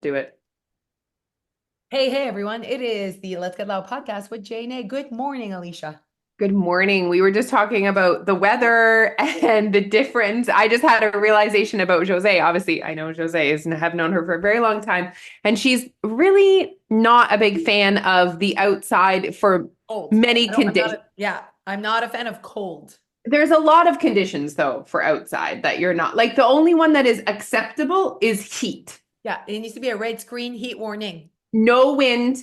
Do it. Hey, everyone. It is the Let's Get Loud podcast with Jane. Good morning, Alicia. Good morning. We were just talking about the weather and the difference. I just had a realization about Jose. Obviously, I know Jose is have known her for a very long time, and she's really not a big fan of the outside for Cold. many I'm not conditions. I'm not a fan of cold. There's a lot of conditions though for outside that you're not like the only one that is acceptable is heat. Yeah, it needs to be a red screen heat warning. No wind.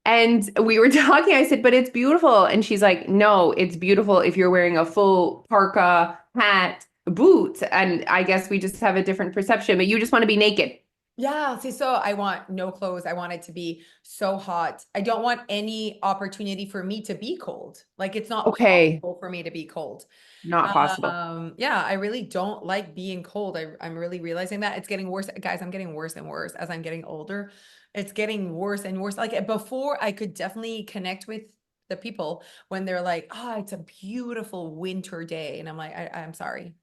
And we were talking, I said, but it's beautiful. And she's like, no, it's beautiful if you're wearing a full parka, hat, boots. And I guess we just have a different perception, but you just want to be naked. Yeah, see, so I want no clothes. I want it to be so hot. I don't want any opportunity for me to be cold. Like it's not Okay, possible for me to be cold. not possible. Yeah, I really don't like being cold. I'm really realizing that it's getting worse. Guys, I'm getting worse and worse as I'm getting older. It's getting worse and worse. Like before, I could definitely connect with the people when they're like, oh, it's a beautiful winter day. And I'm like, I'm sorry.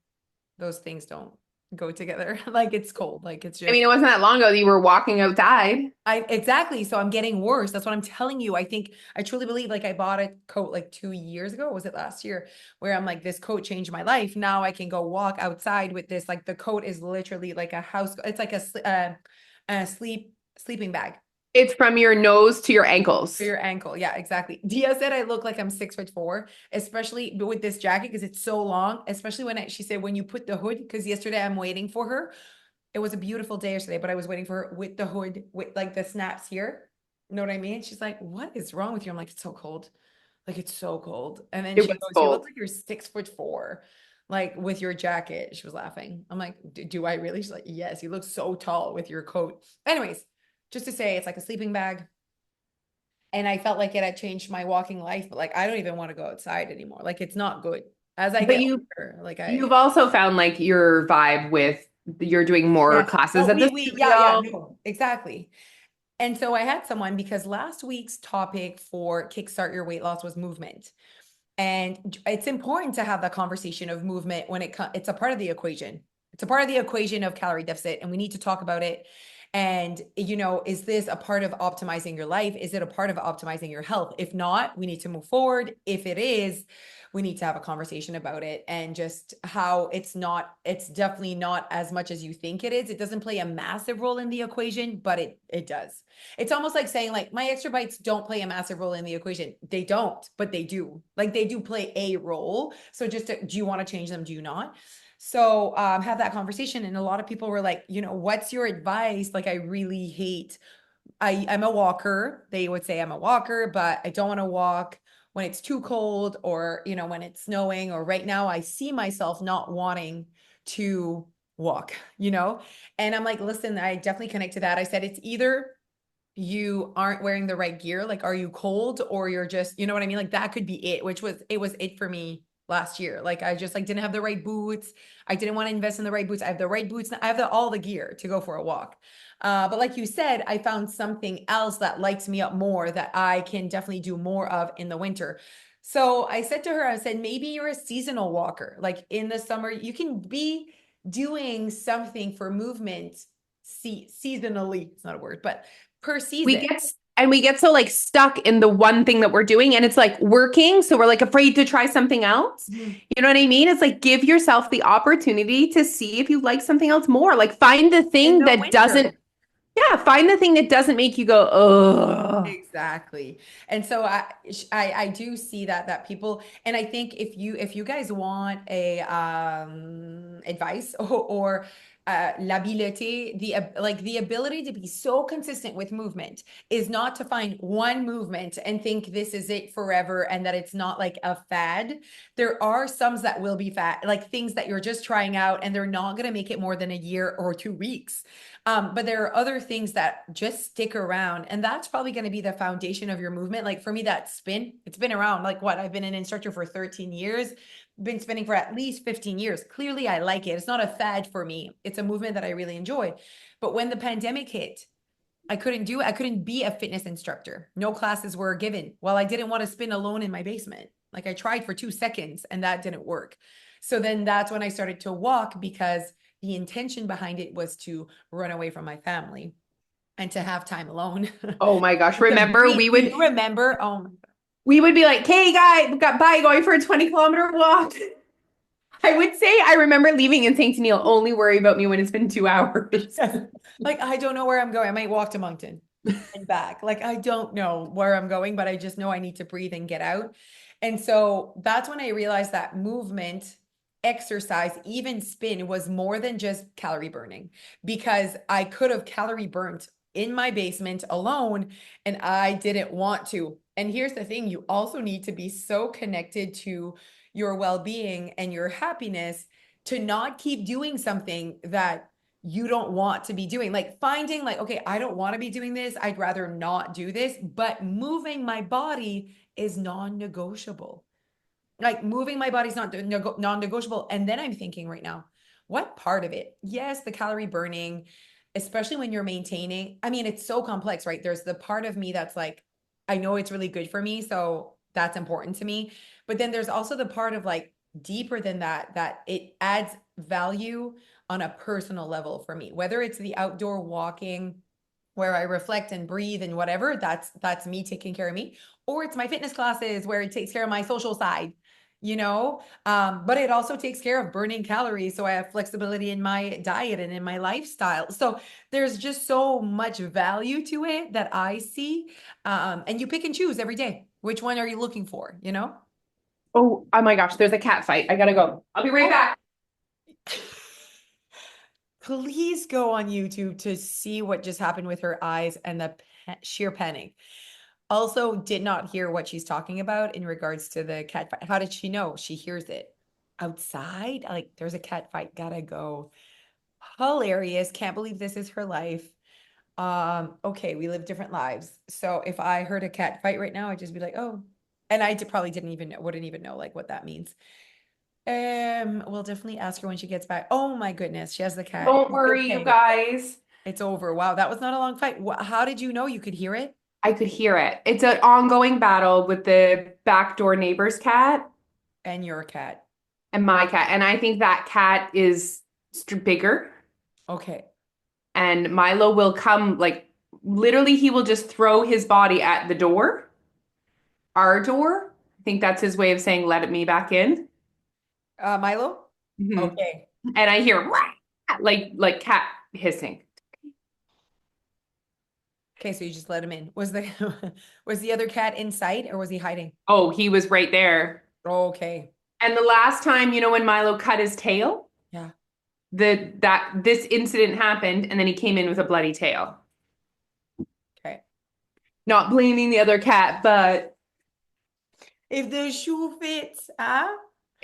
Those things don't go together. Like it's cold. Like it's I just mean, it wasn't that long ago that you were walking outside. I exactly. So I'm getting worse. That's what I'm telling you. I think I truly believe like I bought a coat like 2 years ago. Or was it last year? Where I'm like, this coat changed my life. Now I can go walk outside with this. Like the coat is literally like a house. It's like a sleeping bag It's from your nose to your for ankles. your ankle. Yeah, exactly. Dia said I look like I'm 6'4", especially with this jacket because it's so long. Especially she said when you put the hood. Because yesterday I'm waiting for her. It was a beautiful day yesterday, but I was waiting for her with the hood, with like the snaps here. You know what I mean? She's like, what is wrong with you? I'm like, it's so cold. Like, it's so cold. And then It she was goes, you look cold. like you're 6'4", like with your jacket. She was laughing. I'm like, do I really? She's like, yes, you look so tall with your coat. Anyways, just to say, it's like a sleeping bag. And I felt like it had changed my walking life, but like, I don't even want to go outside anymore. Like, it's not good. As I But get you older, like you've also found like your vibe with you're doing more yes. classes Oh, at the yeah, studio. no, exactly. And so I had someone because last week's topic for Kickstart Your Weight Loss was movement. And it's important to have that conversation of movement when it's a part of the equation. It's a part of the equation of calorie deficit, and we need to talk about it. And, is this a part of optimizing your life? Is it a part of optimizing your health? If not, we need to move forward. If it is, we need to have a conversation about it and just how it's definitely not as much as you think it is. It doesn't play a massive role in the equation, but it does. It's almost like saying like my extra bites don't play a massive role in the equation. They don't, but they do. Like they do play a role. So do you want to change them? Do you not? So have that conversation. And a lot of people were like, what's your advice? Like I really hate I'm a walker. They would say I'm a walker, but I don't want to walk when it's too cold or, when it's snowing or right now I see myself not wanting to walk, And I'm like, listen, I definitely connect to that. I said it's either you aren't wearing the right gear, like are you cold or you're just, you know what I mean? Like that could be it, which was it for me last year. Like I just like didn't have the right boots. I didn't want to invest in the right boots. I have the right boots. I have all the gear to go for a walk. But like you said, I found something else that lights me up more that I can definitely do more of in the winter. So I said to her, I said, maybe you're a seasonal walker. Like in the summer, you can be doing something for movement seasonally. It's not a word, but per we season. get we get so like stuck in the one thing that we're doing and it's like working, so we're like afraid to try something else. Mhm. You know what I mean? It's like give yourself the opportunity to see if you like something else more. Like find the In thing the that doesn't, winter. yeah, find the thing that doesn't make you go, oh. Exactly. And so I do see that people, and I think if you guys want a advice or l'habileté, like the ability to be so consistent with movement is not to find one movement and think this is it forever and that it's not like a fad. There are some that will be fad, like things that you're just trying out and they're not going to make it more than a year or 2 weeks. But there are other things that just stick around, and that's probably going to be the foundation of your movement. Like for me, that spin, it's been around. Like what? I've been an instructor for 13 years, been spinning for at least 15 years. Clearly, I like it. It's not a fad for me. It's a movement that I really enjoy. But when the pandemic hit, I couldn't do it. I couldn't be a fitness instructor. No classes were given. Well, I didn't want to spin alone in my basement. Like I tried for 2 seconds and that didn't work. So then that's when I started to walk because the intention behind it was to run away from my family and to have time alone Oh my gosh. and to Remember, breathe. Do you remember? Oh my we would be like, "Hey, guy, got by going for a 20-kilometer walk." I would say I remember leaving and saying to Neil, "Only worry about me when it's been 2 hours." God. Like, I don't know where I'm going. I might walk to Moncton and back. Like, I don't know where I'm going, but I just know I need to breathe and get out. And so that's when I realized that movement, exercise, even spin was more than just calorie burning, because I could have calorie burnt in my basement alone and I didn't want to. And here's the thing, you also need to be so connected to your well-being and your happiness to not keep doing something that you don't want to be doing. Like finding like, okay, I don't want to be doing this. I'd rather not do this, but moving my body is non-negotiable. Like moving my body's not non-negotiable. And then I'm thinking right now, what part of it? Yes, the calorie burning, especially when you're maintaining. I mean, it's so complex, right? There's the part of me that's like, I know it's really good for me, so that's important to me. But then there's also the part of like deeper than that, that it adds value on a personal level for me, whether it's the outdoor walking where I reflect and breathe and whatever, that's me taking care of me, or it's my fitness classes where it takes care of my social side, you know. But it also takes care of burning calories, so I have flexibility in my diet and in my lifestyle. So there's just so much value to it that I see. And you pick and choose every day. Which one are you looking for, you know? Oh my gosh, there's a cat fight. I gotta go. I'll be right Oh, back. please go on YouTube to see what just happened with her eyes and the sheer panic. Also, did not hear what she's talking about in regards to the cat fight. How did she know? She hears it outside. Like, there's a cat fight. Gotta go. Hilarious. Can't believe this is her life. Okay, we live different lives. So if I heard a cat fight right now, I'd just be like, oh. And I probably didn't even know, wouldn't even know like what that means. We'll definitely ask her when she gets back. Oh my goodness, she has the cat. Don't worry, you Okay, guys. it's over. Wow, that was not a long fight. How did you know you could hear it? I could hear it. It's an ongoing battle with the backdoor neighbor's cat And your cat. and my cat. And I think that cat is bigger. Okay. And Milo will come, like, literally, he will just throw his body at the door, our door. I think that's his way of saying, let me back in. Milo? Mhm. Okay. And I hear, "Rah!" like cat hissing. Okay, so you just let him in. Was the was the other cat in sight or was he hiding? Oh, he was right there. Okay. And the last time, when Milo cut his tail, Yeah. this incident happened, and then he came in with a bloody tail. Okay. Not blaming the other cat, but If the shoe fits, huh?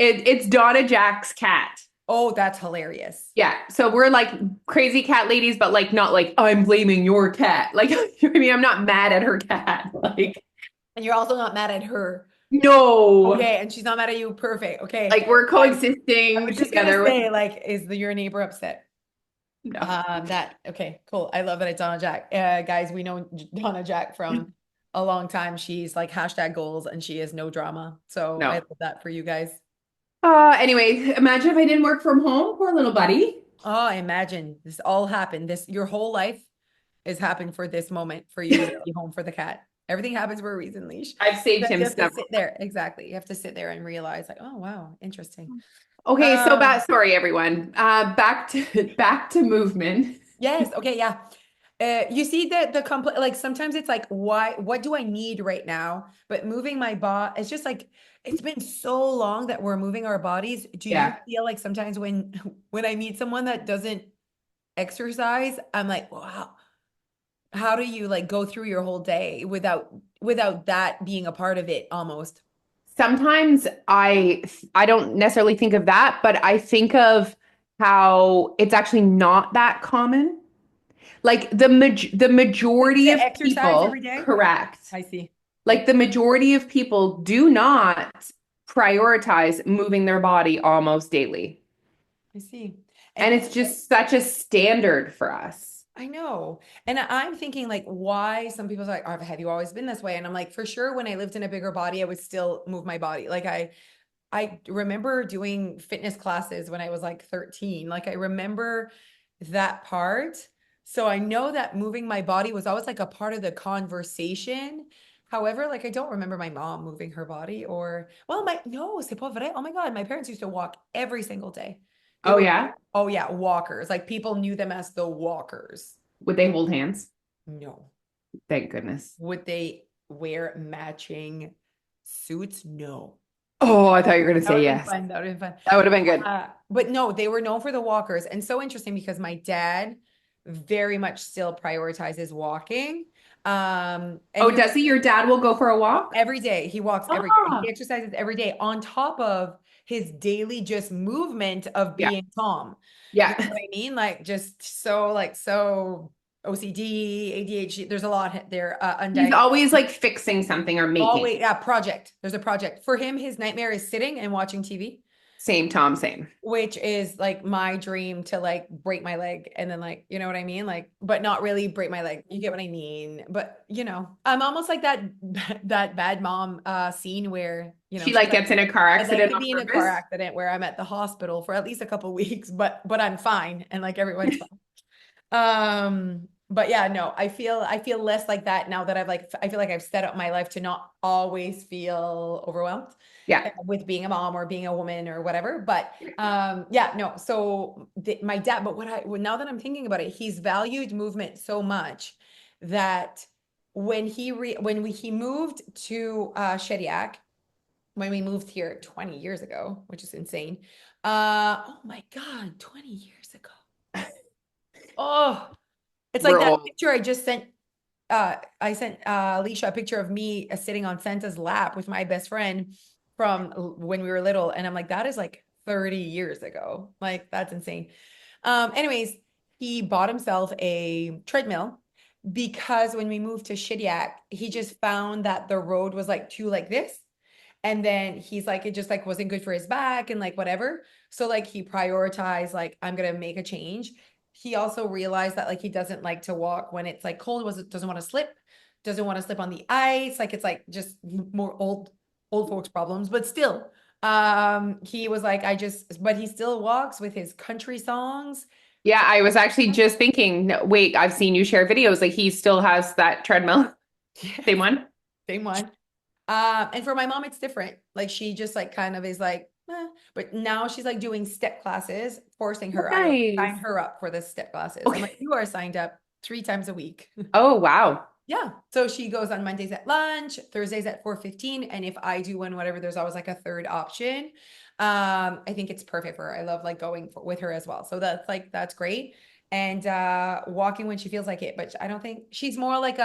it's Donna Jack's cat. Oh, that's hilarious. Yeah. So we're like crazy cat ladies, but like not like I'm blaming your cat. Like, I mean, I'm not mad at her cat. Like, And you're also not mad at her. no. Okay, and she's not mad at you. Perfect. Okay. Like we're Guys, I coexisting was just gonna together with say, like, is your neighbor upset? no. That okay, cool. I love that it's Donna Jack. Guys, we know Donna Jack from a long time. She's like hashtag goals and she is no drama. So I No. love that for you guys. Anyway, imagine if I didn't work from home, poor little buddy. Oh, imagine this all happened. This your whole life is happened for this moment for you to be home for the cat. Everything happens for a reason, Leash. I've saved But him you have to several. sit there. Exactly. You have to sit there and realize, like, oh wow, interesting. Okay, so Um, sorry everyone. Back to back to movement. yes, okay, yeah. You see that the complex, like sometimes it's like, why, what do I need right now? But moving my body, it's just like it's been so long that we're moving our bodies. Do you Yeah. feel like sometimes when when I meet someone that doesn't exercise, I'm like, wow, how do you like go through your whole day without that being a part of it almost? Sometimes I don't necessarily think of that, but I think of how it's actually not that common. Like the Like majority to of exercise people, every day? correct. I see. Like the majority of people do not prioritize moving their body almost daily. I see. And And it's just such a standard for us. I know. And I'm thinking like why some people are like, oh, have you always been this way? And I'm like, for sure, when I lived in a bigger body, I would still move my body. Like I remember doing fitness classes when I was like 13. Like I remember that part. So I know that moving my body was always like a part of the conversation. However, like I don't remember my mom moving her body or well, my no, c'est pas vrai. Oh my God, my parents used to walk every single day. They Oh were, yeah. oh yeah, walkers. Like people knew them as the walkers. Would they hold hands? No. Thank goodness. Would they wear matching suits? No. Oh, I thought you were gonna That say would have been yes. fun. That would have been fun. That would have been good. But no, they were known for the walkers. And so interesting because my dad very much still prioritizes walking. And Oh, you're does he? Your dad will go for a walk? every day. He walks every day. He Oh, exercises every day on top of his daily just movement of yeah. being Tom. You know Yeah. what I mean? Like just so like so OCD, ADHD. There's a lot there. He's Undiagnosed. always like fixing something or making. Always, yeah, project. There's a project. For him, his nightmare is sitting and watching TV, Same, Tom, same. which is like my dream to like break my leg and then like, you know what I mean? Like, but not really break my leg. You get what I mean? But you know, I'm almost like that that bad mom scene where, She she's like like, gets in a car I'd like accident to on be in a car purpose. accident where I'm at the hospital for at least a couple weeks, but I'm fine and like everyone's fine. But yeah, no, I feel less like that now that I feel like I've set up my life to not always feel overwhelmed Yeah. with being a mom or being a woman or whatever. But yeah, no. So my dad, but now that I'm thinking about it, he's valued movement so much that he moved to Shediac, when we moved here 20 years ago, which is insane. Oh my God, 20 years ago. Oh, it's like We're that old. picture I just sent. I sent Alicia a picture of me sitting on Santa's lap with my best friend from when we were little, and I'm like, that is like 30 years ago. Like that's insane. Anyways, he bought himself a treadmill because when we moved to Shediac, he just found that the road was like too like this. And then he's like, it just like wasn't good for his back and like whatever. So like he prioritized, like, I'm gonna make a change. He also realized that like he doesn't like to walk when it's like cold, doesn't want to slip, doesn't want to slip on the ice. Like it's like just more old folks problems, but still. He was like, but he still walks with his country songs. Yeah, I was actually just thinking, no, wait, I've seen you share videos. Like he still has that treadmill. Same Yes, one. same one. And for my mom, it's different. Like she just like kind of is like, but now she's like doing step classes, forcing Oh, her. I like sign nice. her up for the step classes. I'm like, Okay. you are signed up 3 times a week. Oh, wow. Yeah. So she goes on Mondays at lunch, Thursdays at 4:15. And if I do one, whatever, there's always like a third option. I think it's perfect for her. I love like with her as well. So that's great. And walking when she feels like it. But I don't think she's more like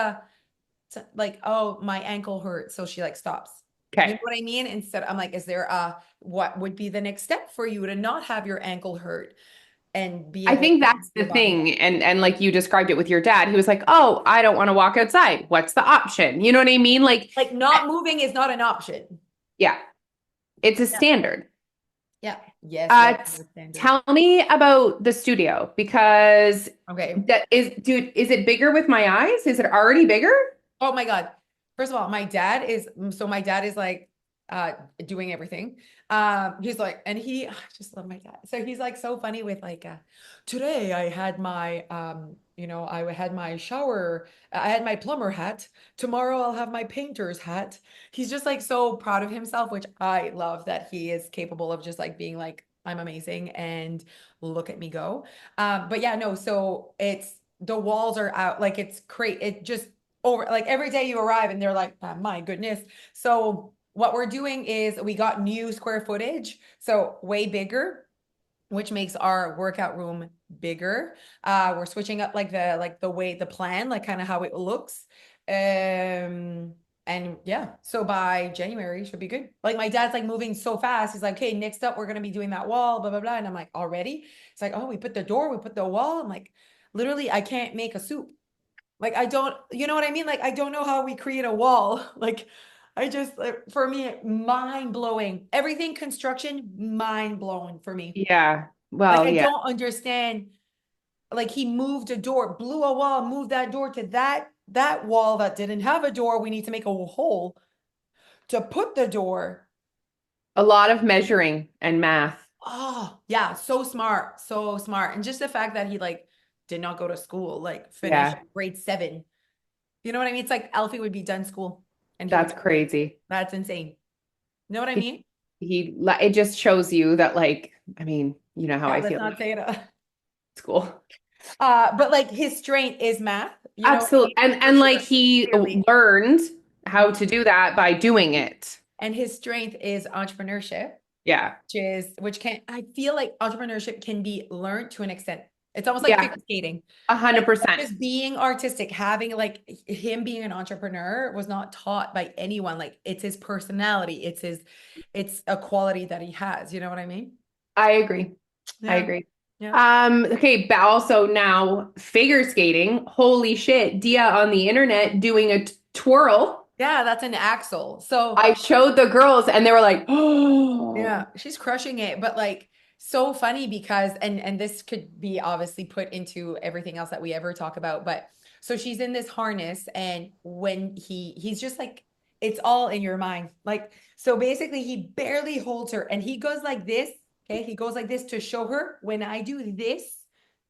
like, oh, my ankle hurts. So she like stops. You know Okay. what I mean? Instead, I'm like, is there what would be the next step for you to not have your ankle hurt and be I able think to move that's the your body back? thing. And like you described it with your dad, he was like, "Oh, I don't want to walk outside. What's the option?" You know what I mean? Like, Like not moving is not an option. yeah, it's a Yeah. standard. Yeah. Yes, Uh, yes, t- no standard. Tell me about the studio because Okay. dude, is it bigger with my eyes? Is it already bigger? Oh my God. First of all, my dad is like uh doing everything. He's like, and I just love my dad. So he's like so funny with like today I had my I had my shower, I had my plumber hat. Tomorrow I'll have my painter's hat. He's just like so proud of himself, which I love that he is capable of just like being like, I'm amazing and look at me go. But yeah, no, so it's the walls are out, like it's great. It just over like every day you arrive and they're like, my goodness. So what we're doing is we got new square footage, so way bigger, which makes our workout room bigger. We're switching up like the way the plan, like kind of how it looks. And yeah, so by January should be good. Like my dad's like moving so fast. He's like, okay, next up we're gonna be doing that wall, blah blah blah. And I'm like, already? It's like, oh, we put the door, we put the wall. I'm like, literally, I can't make a soup. Like I don't, you know what I mean? Like I don't know how we create a wall. Like I just, for me, mind blowing. Everything construction, mind blowing for me. Yeah. Like Well, I yeah. don't understand. Like he moved a door, blew a wall, moved that door to that wall that didn't have a door. We need to make a hole to put the door. A lot of measuring and math. Oh, yeah, so smart, so smart. And just the fact that he like did not go to school, like finished Yeah, grade 7. You know what I mean? It's like Alfie would be done school and he would, that's crazy. that's insane. You know what I He, mean? it just shows you that, like, I mean, you know how Yeah, I let's feel not about say it. school. But like his strength is math. You know what I Absolutely. mean? And For like sure. he Clearly. learned how Mhm. to do that by doing it. And his strength is entrepreneurship, Yeah. which can, I feel like entrepreneurship can be learned to an extent. It's almost like Yeah. figure skating. A hundred Like percent. just being artistic, having like him being an entrepreneur was not taught by anyone. Like it's his personality. It's a quality that he has. You know what I mean? I agree. I Yeah. agree. Yeah. Okay, but also now figure skating. Holy shit. Dia on the internet doing a twirl. Yeah, that's an axle. So I showed the girls and they were like, oh, yeah, she's crushing it, but like so funny because and this could be obviously put into everything else that we ever talk about, but so she's in this harness and when he's just like it's all in your mind. Like so basically he barely holds her and he goes like this, okay? He goes like this to show her when I do this,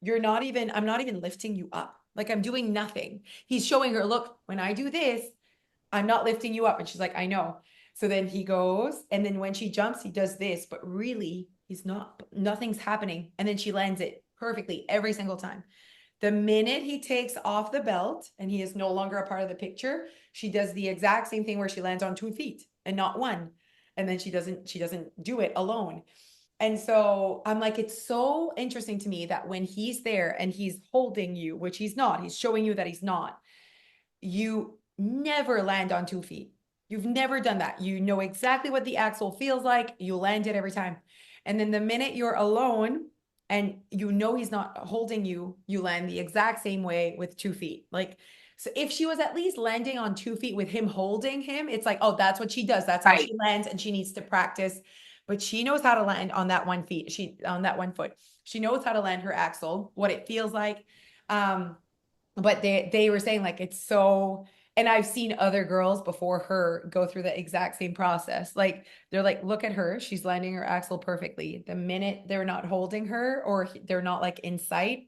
I'm not even lifting you up. Like I'm doing nothing. He's showing her, look, when I do this, I'm not lifting you up. And she's like, I know. So then he goes, and then when she jumps, he does this, but really, he's not, nothing's happening. And then she lands it perfectly every single time. The minute he takes off the belt and he is no longer a part of the picture, she does the exact same thing where she lands on 2 feet and not one. And then she doesn't do it alone. And so I'm like, it's so interesting to me that when he's there and he's holding you, which he's not, he's showing you that he's not, you never land on 2 feet. You've never done that. You know exactly what the axle feels like. You land it every time. And then the minute you're alone and you know he's not holding you, you land the exact same way with 2 feet. Like, so if she was at least landing on 2 feet with him holding him, it's like, oh, that's what she does. That's how right. she lands and she needs to practice. But she knows how to land on that 1 feet. She on that 1 foot. She knows how to land her axle, what it feels like. But they were saying like it's so, and I've seen other girls before her go through the exact same process. Like they're like, look at her, she's landing her axle perfectly. The minute they're not holding her or they're not like in sight,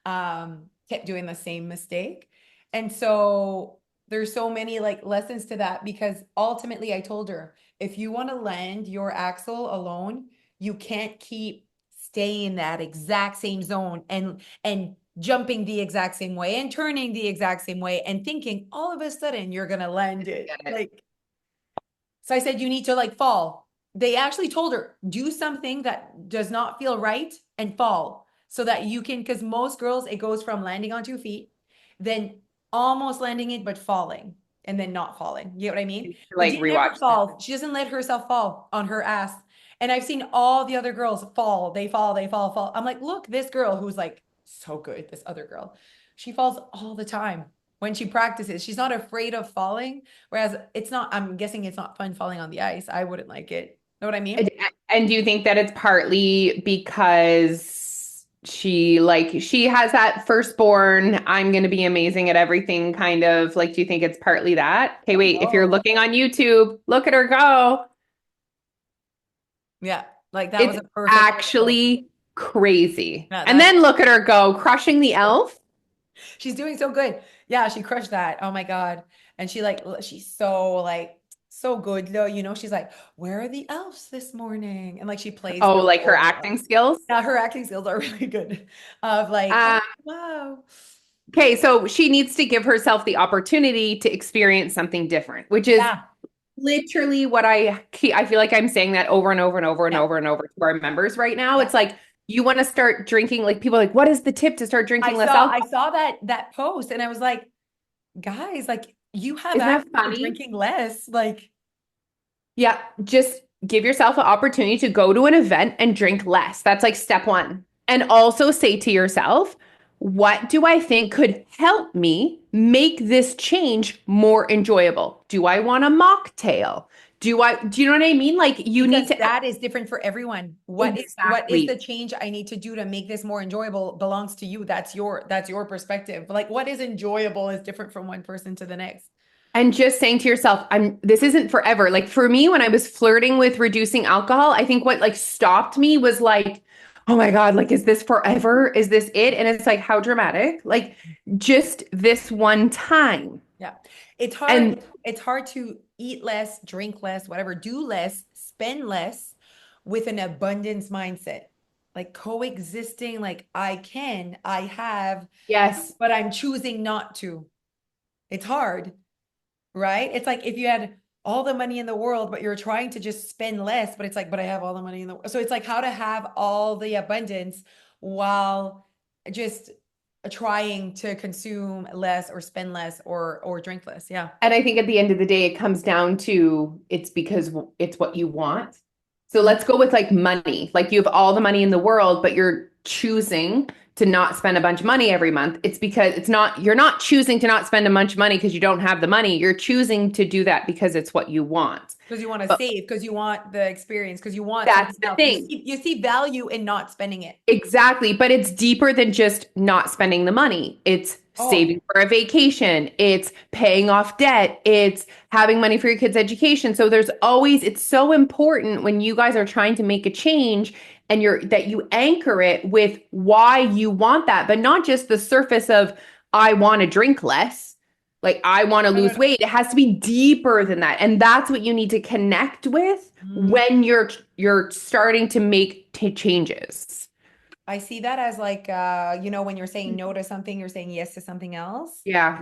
kept doing the same mistake. And so there's so many like lessons to that because ultimately I told her if you want to land your axle alone, you can't keep staying in that exact same zone and jumping the exact same way and turning the exact same way and thinking all of a sudden you're gonna land it. Get it. Like, so I said, you need to like fall. They actually told her, do something that does not feel right and fall so that you can, because most girls, it goes from landing on 2 feet, then almost landing it, but falling and then not falling. You know what I mean? But Like Dee never rewatch that. falls. She doesn't let herself fall on her ass. And I've seen all the other girls fall. They fall, they fall, fall. I'm like, look, this girl who's like so good, this other girl, she falls all the time when she practices. She's not afraid of falling. Whereas it's not, I'm guessing it's not fun falling on the ice. I wouldn't like it. Know what I mean? And and do you think that it's partly because she has that firstborn, I'm going to be amazing at everything kind of like, do you think it's partly that? Okay, Oh wait, if you're no. looking on YouTube, look at her go. Yeah. Like that was It's a perfect little. actually crazy. Yeah, And that's then look at her go, crushing the elf. she's doing so good. Yeah, she crushed that. Oh my God. And she like she's so like so good though. You know, she's like, where are the elves this morning? And like she plays Oh, really like her well. acting skills. Yeah, her acting skills are really good. Of like, oh Um, wow. okay, so she needs to give herself the opportunity to experience something different, which is Yeah. literally what I feel like I'm saying that over and over and over and Yeah. over and over to our members right now. Yeah. It's like you want to start drinking, like people are like, what is the tip to start I drinking less saw I alcohol? saw that post and I was like, guys, like you have Isn't that access to funny? drinking less. Like, Yeah, just give yourself an opportunity to go to an event and drink less. That's like step one. And also say to yourself, what do I think could help me make this change more enjoyable? Do I want a mocktail? Do you know what I mean? Like you need because to that is different for everyone. What is exactly. the change I need to do to make this more enjoyable belongs to you. That's your perspective. Like what is enjoyable is different from one person to the next. And just saying to yourself, this isn't forever. Like for me, when I was flirting with reducing alcohol, I think what like stopped me was like, oh my God, like, is this forever? Is this it? And it's like, how dramatic? Like just this one time. Yeah. It's hard. And It's hard to eat less, drink less, whatever, do less, spend less with an abundance mindset. Like coexisting, like I have, yes. but I'm choosing not to. It's hard, right? It's like if you had all the money in the world, but you're trying to just spend less, but it's like, but I have all the money in the world. So it's like how to have all the abundance while just trying to consume less or spend less or drink less. Yeah. And I think at the end of the day, it comes down to it's because it's what you want. So Mhm. let's go with like money. Like you have all the money in the world, but you're choosing to not spend a bunch of money every month. It's because you're not choosing to not spend a bunch of money because you don't have the money. You're choosing to do that because it's what you want. Because you want to But save, because you want the experience, because you want that's something the else. thing. You see value in not spending it. Exactly. But it's deeper than just not spending the money. It's Oh, saving for a vacation. It's paying off debt. It's having money for your kids' education. So it's so important when you guys are trying to make a change and that you anchor it with why you want that, but not just the surface of, I want to drink less. Like I want to no, no, lose weight. It has to be deeper than that. And that's what you need to connect with no. when you're starting to make changes. I see that as like when you're saying no to something, you're saying yes to something else. Yeah.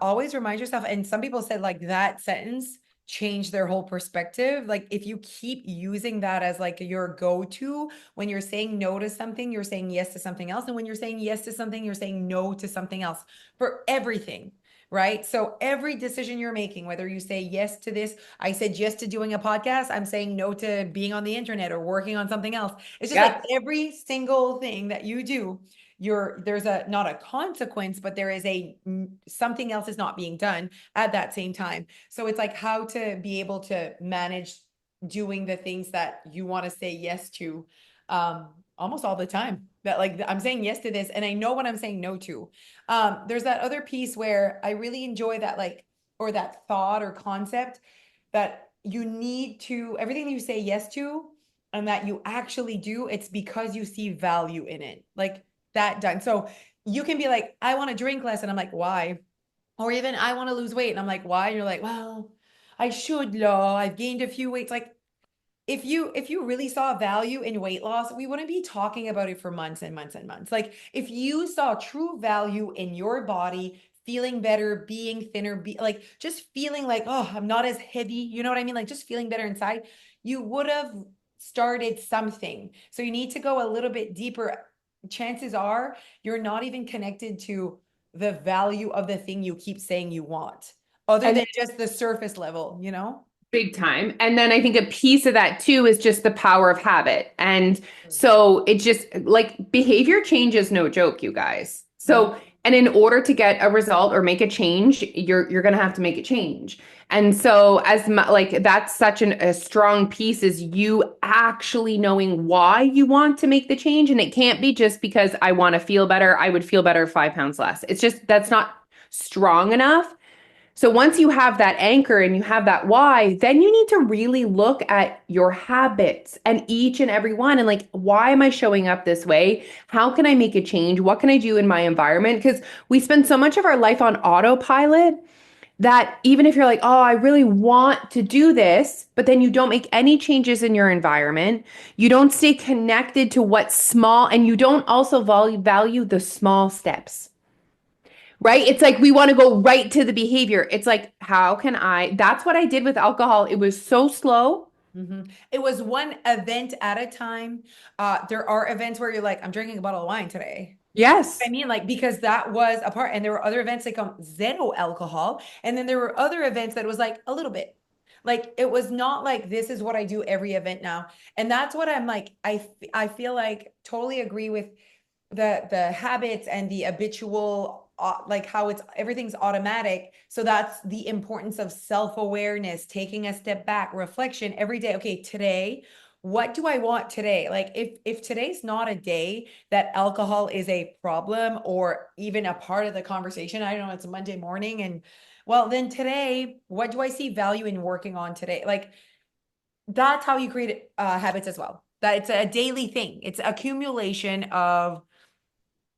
Always remind yourself, and some people said like that sentence changed their whole perspective. Like if you keep using that as like your go-to, when you're saying no to something, you're saying yes to something else. And when you're saying yes to something, you're saying no to something else for everything. Right. So every decision you're making, whether you say yes to this, I said yes to doing a podcast, I'm saying no to being on the internet or working on something else. It's just like Yep. every single thing that you do, there's a not a consequence, but there is a something else is not being done at that same time. So it's like how to be able to manage doing the things that you want to say yes to almost all the time. That like I'm saying yes to this and I know what I'm saying no to. There's that other piece where I really enjoy that like or that thought or concept that you need to everything you say yes to and that you actually do, it's because you see value in it. Like that done. So you can be like, I want to drink less. And I'm like, why? Or even I want to lose weight. And I'm like, why? And you're like, well, I should, law. I've gained a few weights. Like if you really saw value in weight loss, we wouldn't be talking about it for months and months and months. Like if you saw true value in your body, feeling better, being thinner, be like just feeling like, oh, I'm not as heavy, you know what I mean? Like just feeling better inside, you would have started something. So you need to go a little bit deeper. Chances are you're not even connected to the value of the thing you keep saying you want, other And than just the surface level, you know? big time. And then I think a piece of that too is just the power of habit. And so it just like behavior change is no joke, you guys. Mhm. So, and in order to get a result or make a change, you're going to have to make a change. And so like that's such a strong piece is you actually knowing why you want to make the change. And it can't be just because I want to feel better. I would feel better 5 pounds less. It's just that's not strong enough. So once you have that anchor and you have that why, then you need to really look at your habits and each and every one and like, why am I showing up this way? How can I make a change? What can I do in my environment? Because we spend so much of our life on autopilot that even if you're like, oh, I really want to do this, but then you don't make any changes in your environment, you don't stay connected to what's small, and you don't also value the small steps. Right? It's like we want to go right to the behavior. It's like, how can that's what I did with alcohol. It was so slow. It was one event at a time. There are events where you're like, I'm drinking a bottle of wine today. I Yes. mean, like, because that was a part, and there were other events like zero alcohol. And then there were other events that was like a little bit. Like it was not like this is what I do every event now. And that's what I'm like, I feel like totally agree with the habits and the habitual like how it's everything's automatic. So that's the importance of self-awareness, taking a step back, reflection every day. Okay, today what do I want today? Like if today's not a day that alcohol is a problem or even a part of the conversation, I don't know, it's a Monday morning and well, then today, what do I see value in working on today? Like that's how you create habits as well. That it's a daily thing. It's accumulation of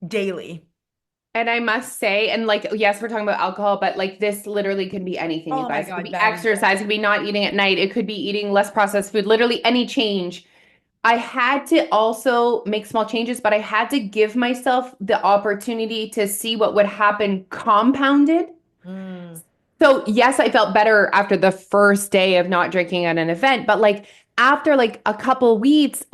daily. And I must say, and like, yes, we're talking about alcohol, but like this literally can be anything, you Oh my guys. It could God, be Batty. exercise, it could be not eating at night, it could be eating less processed food, literally any change. I had to also make small changes, but I had to give myself the opportunity to see what would happen compounded. Mm, So yes, I felt better after the first day of not drinking at an event, but like after like a couple weeks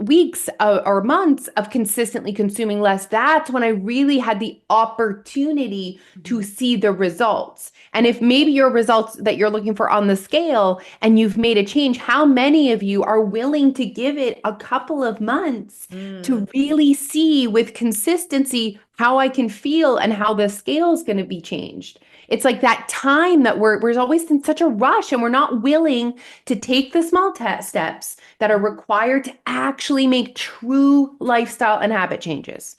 or months of consistently consuming less, that's when I really had the opportunity to mhm, see the results. And if maybe your results that you're looking for on the scale and you've made a change, how many of you are willing to give it a couple of months mm. to really see with consistency how I can feel and how the scale is going to be changed? It's like that time that we're always in such a rush and we're not willing to take the small steps that are required to actually make true lifestyle and habit changes.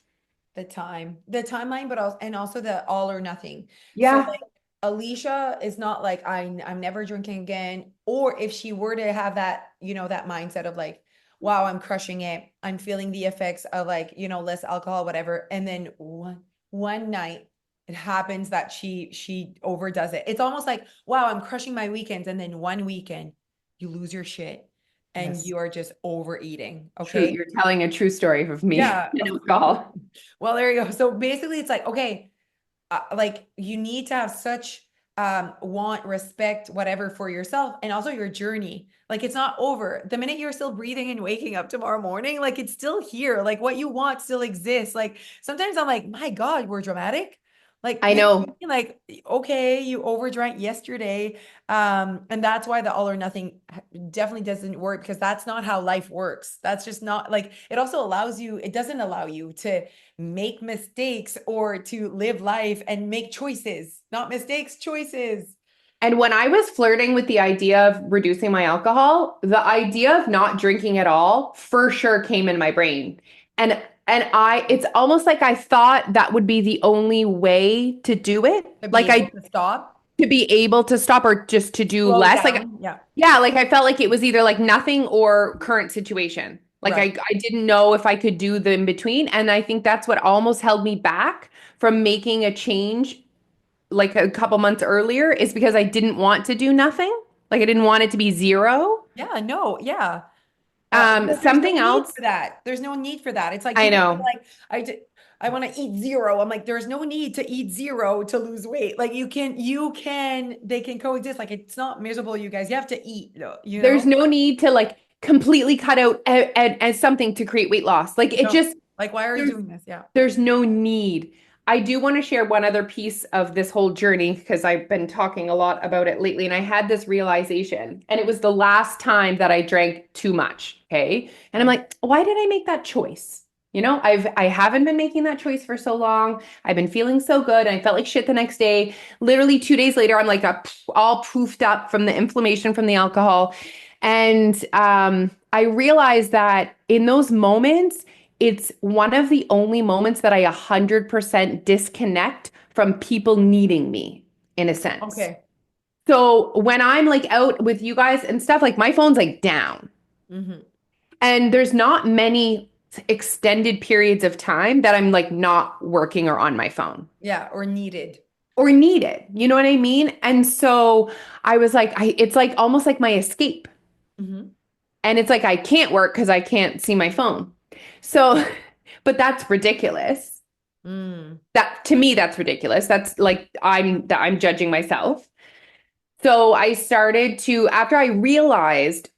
The timeline, but also and also the all or nothing. So Yeah. like Alicia is not like I'm never drinking again. Or if she were to have that, that mindset of like, wow, I'm crushing it. I'm feeling the effects of like, less alcohol, whatever. And then one night it happens that she overdoes it. It's almost like, wow, I'm crushing my weekends. And then one weekend you lose your shit and Yes. you are just overeating. True. Okay. You're telling a true story of me Yeah. and alcohol. Well, there you go. So basically, it's like, okay, like you need to have such want, respect, whatever for yourself and also your journey. Like it's not over. The minute you're still breathing and waking up tomorrow morning, like it's still here. Like what you want still exists. Like sometimes I'm like, my God, we're dramatic. Like, I you know what know. I mean? Like, okay, you overdrank yesterday. And that's why the all or nothing definitely doesn't work because that's not how life works. That's just not like it also allows you, it doesn't allow you to make mistakes or to live life and make choices, not mistakes, choices. And when I was flirting with the idea of reducing my alcohol, the idea of not drinking at all for sure came in my brain. And it's almost like I thought that would be the only way to do it. To be Like able I to stop, to be able to stop or just to do slow less. Like down. Yeah. yeah, like I felt like it was either like nothing or current situation. Like Right. I didn't know if I could do the in between. And I think that's what almost held me back from making a change like a couple months earlier is because I didn't want to do nothing. Like I didn't want it to be zero. Yeah. No. Yeah. Because there's no Something need else for that. There's no need for that. It's like I people are know. like, I want to eat zero. I'm like, there's no need to eat zero to lose weight. Like they can coexist. Like it's not miserable, you guys. You have to eat, you There's know? no need to like completely cut out as something to create weight loss. Like it No. just Like, why are you there's doing this? Yeah. there's no need. I do want to share one other piece of this whole journey because I've been talking a lot about it lately and I had this realization and it was the last time that I drank too much, okay? And I'm Okay. like, why did I make that choice? I haven't been making that choice for so long. I've been feeling so good. And I felt like shit the next day. Literally 2 days later, I'm like all poofed up from the inflammation from the alcohol. And I realized that in those moments, it's one of the only moments that I 100% disconnect from people needing me in a sense. Okay. So when I'm like out with you guys and stuff, like my phone's like down. Hmm. And there's not many extended periods of time that I'm like not working or on my phone Yeah. Or needed. or need it. You know what I mean? And so I was like, it's like almost like my escape. Hmm. And it's like I can't work because I can't see my phone. So, but that's ridiculous. Mm. That to me, that's ridiculous. That's like I'm judging myself. So I started to after I realized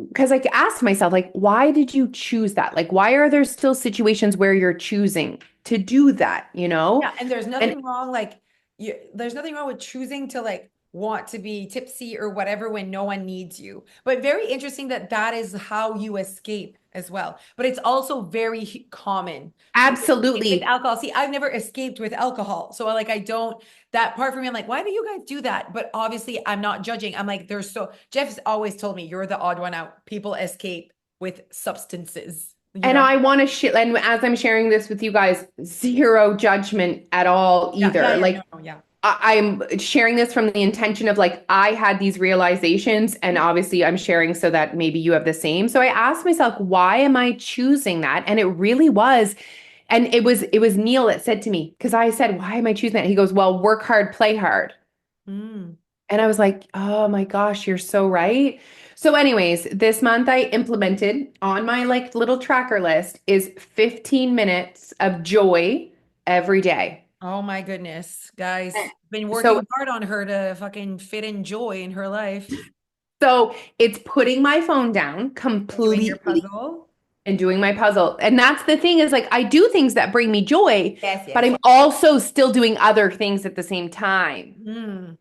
because I asked myself, like, why did you choose that? Like, why are there still situations where you're choosing to do that, you know? Yeah, and there's And nothing wrong, like there's nothing wrong with choosing to like want to be tipsy or whatever when no one needs you. But very interesting that that is how you escape as well. But it's also very common to escape with absolutely. alcohol. See, I've never escaped with alcohol. So like I don't that part for me, I'm like, why do you guys do that? But obviously I'm not judging. I'm like, there's so Jeff's always told me you're the odd one out. People escape. with substances, you And know? I want to share, and as I'm sharing this with you guys, zero judgment at all Yeah, yeah, either. yeah, Like no, no, yeah. I'm sharing this from the intention of like I had these realizations, and obviously I'm sharing so that maybe you have the same. So I asked myself, why am I choosing that? And it really was, and it was Neil that said to me, because I said, why am I choosing that? He goes, well, work hard, play hard. Mm. And I was like, oh my gosh, you're so right. So, anyways, this month I implemented on my like little tracker list is 15 minutes of joy every day. Oh my goodness, guys, been So working hard on her to fucking fit in joy in her life so it's putting my phone down and doing your completely puzzle. and doing my puzzle. And that's the thing is like I do things that bring me joy, Yes, but yes. I'm also still doing other things at the same time. Mm.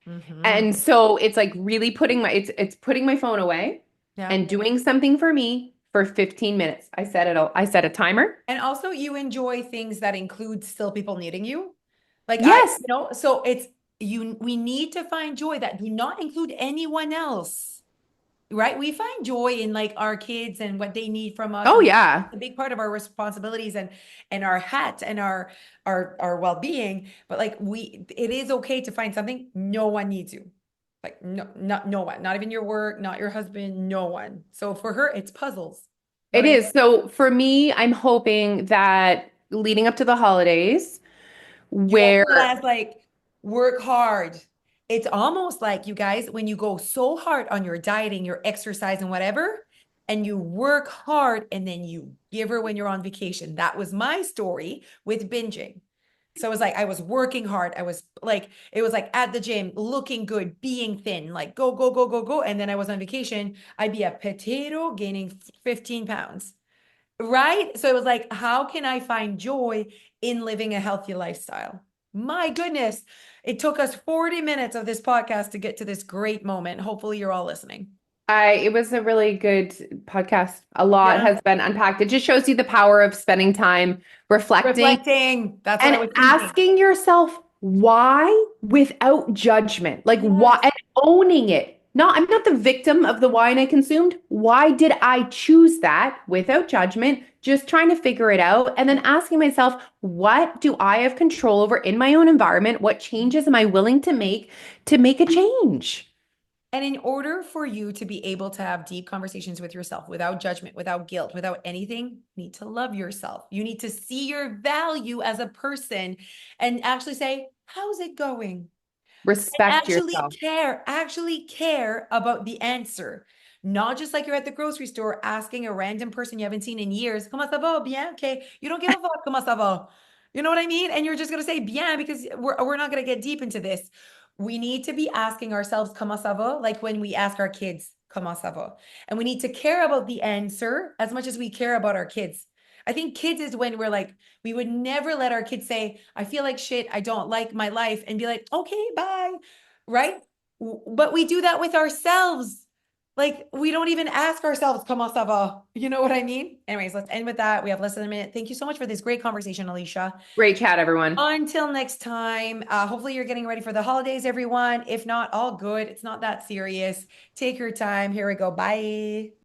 Mm-hmm. And so it's like really putting my it's putting my phone away Yeah. and doing something for me for 15 minutes. I set a timer. And also you enjoy things that include still people needing you. Like Yes. so it's we need to find joy that do not include anyone else. Right? We find joy in like our kids and what they need from us, Oh and yeah. a big part of our responsibilities and our hat and our well-being. But like it is okay to find something no one needs you. Like no one, not even your work, not your husband, no one. So for her, it's puzzles. Know what It I mean? is. So for me, I'm hoping that leading up to the holidays You won't where feel as like work hard. It's almost like you guys, when you go so hard on your dieting, your exercise, and whatever, and you work hard and then you give her when you're on vacation. That was my story with binging. So it was like I was working hard. I was like, it was like at the gym, looking good, being thin, like go, go, go, go, go. And then I was on vacation. I'd be a potato gaining 15 pounds. Right? So it was like, how can I find joy in living a healthy lifestyle? My goodness, it took us 40 minutes of this podcast to get to this great moment. Hopefully, you're all listening. it was a really good podcast. A lot Yeah. has been unpacked. It just shows you the power of spending time reflecting Reflecting. That's what I and was thinking. asking yourself why without judgment. Like why Yes. and owning it. No, I'm not the victim of the wine I consumed. Why did I choose that without judgment? Just trying to figure it out and then asking myself, what do I have control over in my own environment? What changes am I willing to make a change? And in order for you to be able to have deep conversations with yourself without judgment, without guilt, without anything, you need to love yourself. You need to see your value as a person and actually say, how's it going? Respect Actually yourself. actually care about the answer. Not just like you're at the grocery store asking a random person you haven't seen in years, comment ça va? Bien? Okay. You don't give a fuck, comment ça va? You know what I mean? And you're just going to say bien because we're not going to get deep into this. We need to be asking ourselves, comment ça va? Like when we ask our kids, comment ça va? And we need to care about the answer as much as we care about our kids. I think kids is when we're like, we would never let our kids say, I feel like shit. I don't like my life and be like, okay, bye. Right. But we do that with ourselves. Like we don't even ask ourselves, comment ça va? You know what I mean? Anyways, let's end with that. We have less than a minute. Thank you so much for this great conversation, Alicia. Great chat, everyone. Until next time, hopefully you're getting ready for the holidays, everyone. If not, all good. It's not that serious. Take your time. Here we go. Bye.